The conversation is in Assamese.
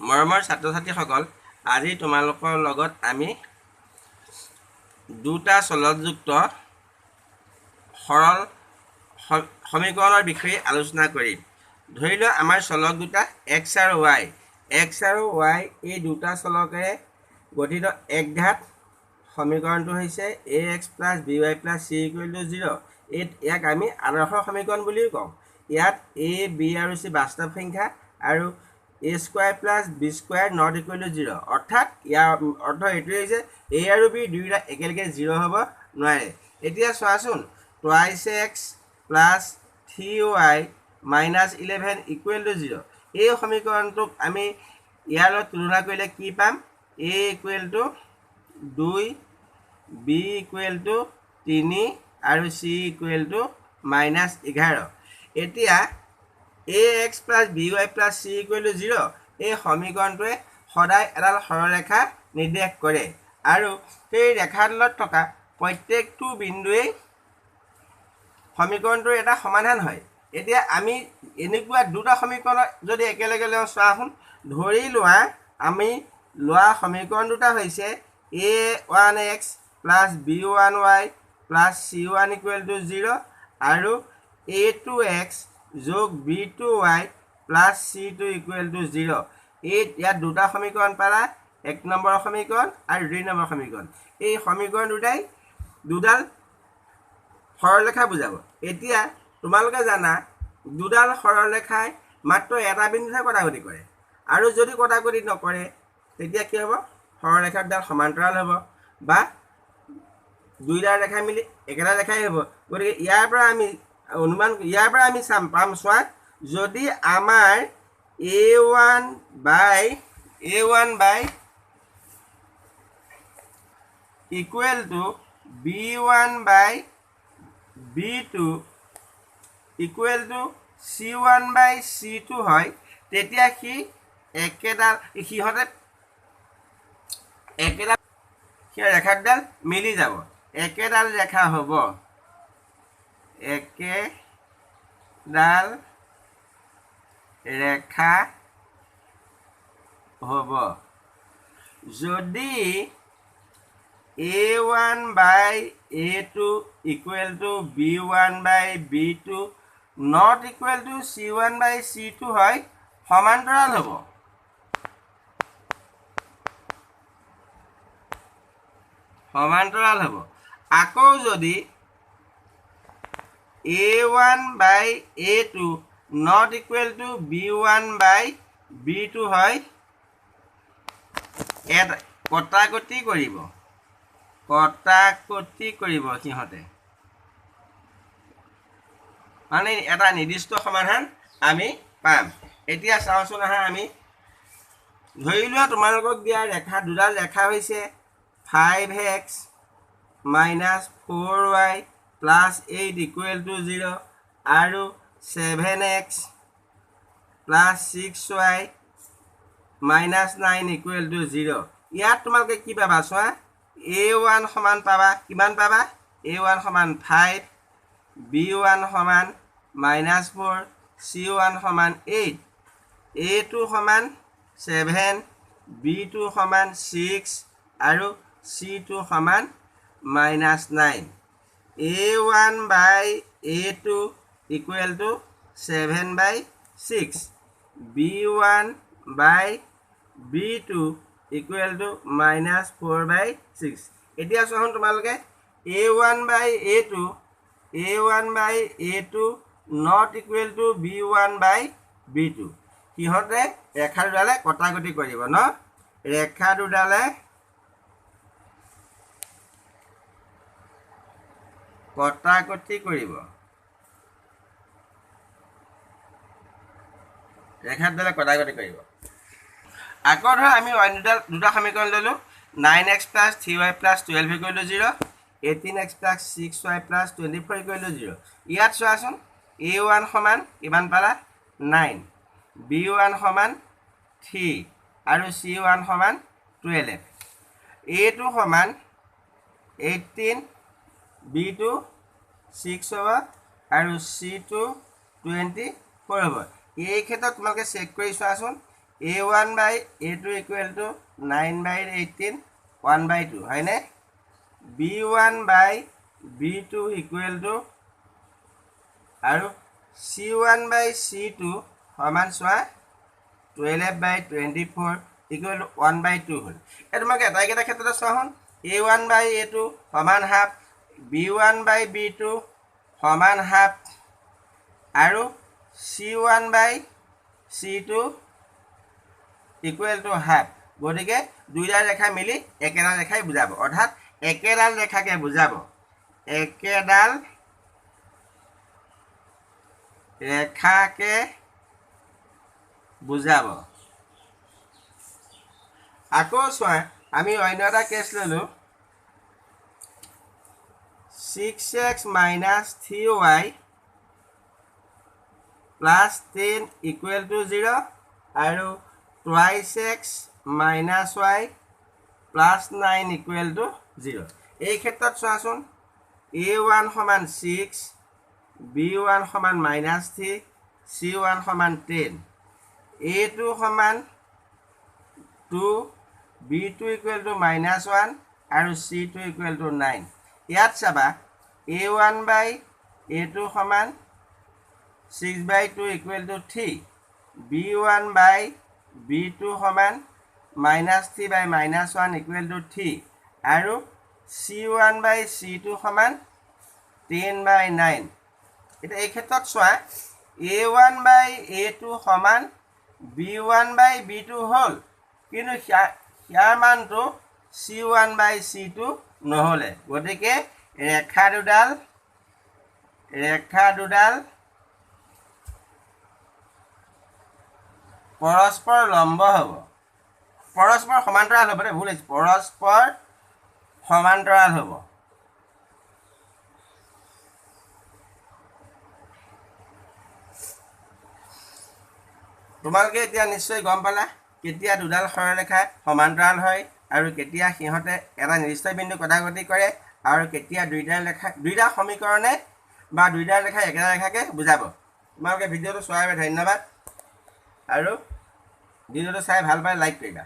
মৰমৰ ছাত্ৰ ছাত্ৰীসকল, আজি তোমালোকৰ লগত আমি দুটা চলকযুক্ত সৰল সমীকৰণৰ বিষয়ে আলোচনা কৰিম। ধৰি লোৱা আমাৰ চলক দুটা এক্স আৰু ৱাই। এক্স আৰু ৱাই এই দুটা চলকেৰে গঠিত একঘাত সমীকৰণটো হৈছে A X plus B Y plus C equal to 0। ইয়াক আমি আদৰ্শ সমীকৰণ বুলিও কওঁ। ইয়াত এ বি আৰু চি বাস্তৱ সংখ্যা আৰু A square plus B square not equal to 0। অৰ্থাৎ ইয়াৰ অৰ্থ এইটোৱে হৈছে এ আৰু বি দুয়োটা একেলগে 0 হ'ব নোৱাৰে। এতিয়া চোৱাচোন, twice x plus 3y minus 11 equal to 0। এই সমীকৰণটোক আমি ইয়াৰ লগত তুলনা কৰিলে কি পাম? A equal to 2, B equal to 3 আৰু চি ইকুৱেল টু -11। এতিয়া A X plus B Y plus C equal to 0 এই সমীকৰণটোৱে সদায় এডাল সৰলৰেখা নিৰ্দেশ কৰে আৰু সেই ৰেখাডালত থকা প্ৰত্যেকটো বিন্দুৱেই সমীকৰণটোৰ এটা সমাধান হয়। এতিয়া আমি এনেকুৱা দুটা সমীকৰণ যদি একেলগে লওঁ, চোৱাচোন, ধৰি লোৱা আমি লোৱা সমীকৰণ দুটা হৈছে a1x plus b1y plus c1 equal to 0 আৰু a2x যোগ b2y plus c2 equal to 0। ইয়াত দুটা সমীকৰণ পালা, 1 নম্বৰ সমীকৰণ আৰু 2 নম্বৰ সমীকৰণ। এই সমীকৰণ দুটাই দুডাল সৰলৰেখা বুজাব। এতিয়া তোমালোকে জানা, দুডাল সৰলৰেখাই মাত্ৰ এটা বিন্দুহে কটাকটি কৰে, আৰু যদি কটাকটি নকৰে তেতিয়া কি হ'ব? সৰলৰেখা দুডাল সমান্তৰাল হ'ব বা দুইডাল ৰেখা মিলি একেটা ৰেখাই হ'ব। গতিকে ইয়াৰ পৰা আমি পাম, চোৱা, যদি আমাৰ a1 by equal to b1 by b2 equal to c1 by c2 হয়, তেতিয়া সিহঁতে ৰেখাডাল মিলি যাব, একেডাল ৰেখা হ'ব, একেডাল ৰেখা হ'ব। যদি a1 by a2 equal to b1 by b2 not equal to c1 by c2 হয়, সমান্তৰাল হ'ব। আকৌ যদি a1 by a2 not equal to b1 by b2 হয়, কটাকটি কৰিব সিহঁতে, মানে এটা নিৰ্দিষ্ট সমাধান আমি পাম। এতিয়া চাওঁচোন আহা, আমি ধৰি লোৱা তোমালোকক দিয়া দুডাল ৰেখা হৈছে 5x minus 4y plus 8 equal to 0 আৰু 7x plus 6y minus 9 equal to 0। ইয়াত তোমালোকে কি পাবা? চোৱা, a1 সমান পাবা, কিমান পাবা? a1 সমান 5, b1 সমান -4, c1 সমান 8, a2 সমান 7, b2 সমান 6 আৰু c2 সমান -9। a1 by a2 equal to 7 by 6, b1 by b2 equal to -4 by 6। এতিয়া চোৱাচোন তোমালোকে, a1 by a2 not equal to b1 by b2। সিহঁতে ৰেখা দুডালে কটাকটি কৰিব ন, ৰেখা দুডালে কটাকটি কৰিব। আকৌ ধৰা আমি অন্য দুটা সমীকৰণ ল'লোঁ, 9x plus 3y plus 12 equal to 0, 18x plus 6y plus 24 equal to 0। ইয়াত চোৱাচোন, a1 সমান কিমান পালা? 9, b1 সমান 3 আৰু c1 সমান 12, a2 সমান 18, b2 6 হ'ব আৰু c2 24 হ'ব। এই ক্ষেত্ৰত তোমালোকে চেক কৰি চোৱাচোন, a1 by a2 equal to 9 by 18 1 by 2 হয়নে b1 by b2 equal to আৰু c1 by c2 সমান চোৱা 12 by 24 equal to 1 by 2 হল এটো মক এটাইকেটা ক্ষেত্ৰতে চোৱা হন a1 by a2 সমান হাফ b1 by b2 সমান হাফ আৰু c1 by c2 equal to half গতিকে দুইটা ৰেখা মিলি একেডাল ৰেখাই বুজাব অৰ্থাৎ একেডাল ৰেখাকে বুজাব একেডাল ৰেখাকে বুজাব আকৌ চোৱা আমি অন্য এটা কেছ ললো 6x minus 3y plus 10 equal to 0 আৰু twice x minus y plus 9 equal to 0 এই ক্ষেত্ৰত চোৱাচোন a1 সমান 6 b1 সমান minus 3 c1 সমান 10 a2 সমান 2 b2 equal to minus 1 আৰু c2 equal to 9 ইয়াত চাবা a1 by a2 সমান 6 by 2 equal to 3 b1 by b2 সমান minus 3 by minus 1 equal to 3 আৰু c1 by c2 সমান 10 by 9 এটা এই ক্ষেত্ৰত চোৱা a1 by a2 সমান b1 by b2 হল কিন্তু ইয়াৰ মানটো c1 by c2 নহলে গতিকে ৰেখা দুডাল পৰস্পৰ লম্ব হ'ব পৰস্পৰ সমান্তৰাল হ'ব ভুল হৈছে পৰস্পৰ সমান্তৰাল হ'ব তোমালোকে এতিয়া নিশ্চয় গম পালা কেতিয়া দুডাল সৰলৰেখা সমান্তৰাল হয় আৰু কেতিয়া সিহঁতে এটা নিৰ্দিষ্ট বিন্দু কটাকটি কৰে আৰু কেতিয়া দুইটা সমীকৰণে বা দুইটা ৰেখা একেটা ৰেখাকে বুজাব তোমালোকে ভিডিঅ'টো চোৱাৰ বাবে ধন্যবাদ আৰু ভিডিঅ'টো চাই ভাল পালে লাইক কৰিবা